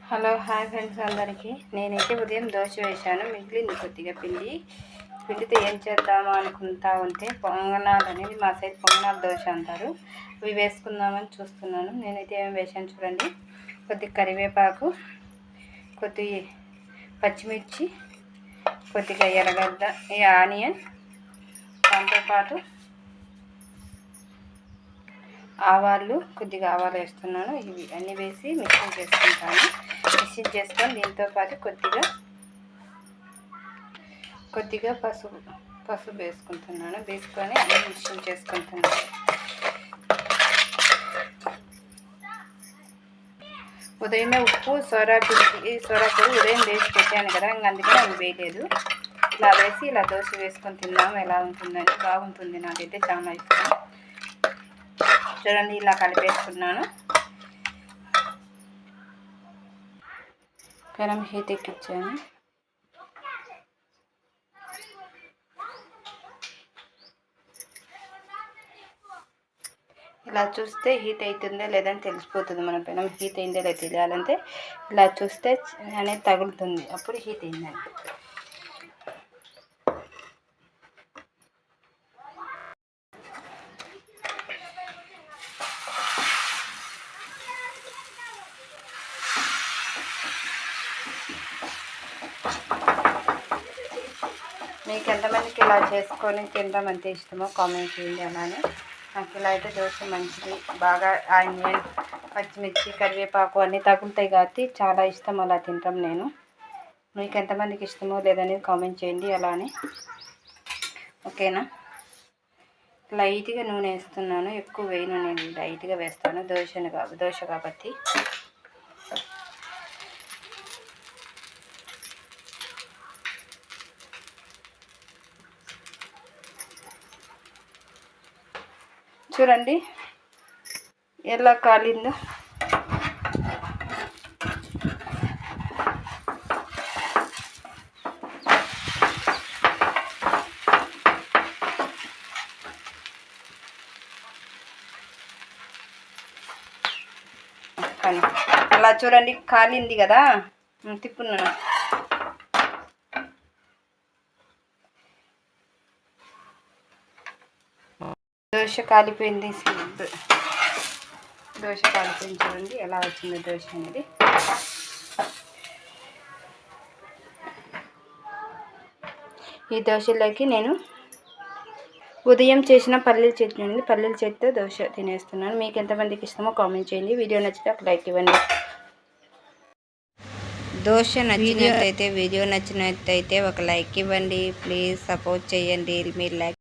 Hello hi friends అందరికీ. నేనైతే ఉదయం దోశ వేశాను, మిగిలింది కొద్దిగా పిండితో ఏం చేద్దామా అనుకుంటా ఉంటే పొంగనాలు అనేది మా సైడ్ పొంగనాలు దోశ అంటారు, ఇవి వేసుకుందామని చూస్తున్నాను. నేనైతే ఏం వేసాను చూడండి. కొద్దిగా కరివేపాకు, కొద్దిగా పచ్చిమిర్చి, కొద్దిగా ఎర్రగడ్డ, ఆనియన్, దాంతోపాటు ఆవాలు, కొద్దిగా ఆవాలు వేస్తున్నాను. ఇవి అన్నీ వేసి మిక్సింగ్ చేసుకుంటాను. మిక్సింగ్ చేసుకొని దీంతోపాటు కొద్దిగా పసుపు వేసుకుంటున్నాను. వేసుకొని అన్నీ మిక్సింగ్ చేసుకుంటున్నాను. ఉదయమే ఉప్పు, సోరాపొడి ఉదయం వేసి పెట్టాను కదా, అందుకని అవి వేయలేదు. ఇలా వేసి ఇలా దోశ వేసుకొని తిన్నాము. ఎలా ఉంటుందని బాగుంటుంది, నాకైతే చాలా ఇష్టం. చూడండి, ఇలా కలిపేసుకున్నాను. పెనం హీట్ ఎక్కించాను. ఇలా చూస్తే హీట్ అవుతుందో లేదని తెలిసిపోతుంది. మన పెనం హీట్ అయిందో లేదా తెలియాలంటే ఇలా చూస్తే అనేది తగులుతుంది, అప్పుడు హీట్ అయిందండి. మీకు ఎంతమందికి ఇలా చేసుకొని తినడం అంతే ఇష్టమో కామెంట్ చేయండి. అలానే నాకు ఇలా అయితే దోశ మంచిది, బాగా ఆనియన్, పచ్చిమిర్చి, కరివేపాకు అన్నీ తగులుతాయి కాబట్టి చాలా ఇష్టం అలా తింటాం నేను. మీకు ఎంతమందికి ఇష్టమో లేదనేది కామెంట్ చేయండి. అలానే ఓకేనా. లైట్గా నూనె వేస్తున్నాను, ఎక్కువ వేయను, నేను లైట్గా వేస్తాను. దోశ కాబట్టి. చూడండి ఎలా కాలిందో. అలా చూడండి, కాలింది కదా, తిప్పున్నాను. దోశ కాలిపోయింది చూడండి ఎలా వచ్చిందో దోశ అనేది. ఈ దోశలోకి నేను ఉదయం చేసిన పల్లీల చట్నీ ఉంది, పల్లీల చట్నీతో దోశ తినేస్తున్నాను. మీకు ఎంతమందికి ఇష్టమో కామెంట్ చేయండి. వీడియో నచ్చితే ఒక లైక్ ఇవ్వండి. వీడియో నచ్చినట్టయితే ఒక లైక్ ఇవ్వండి. ప్లీజ్ సపోర్ట్ చేయండి. మీరు లైక్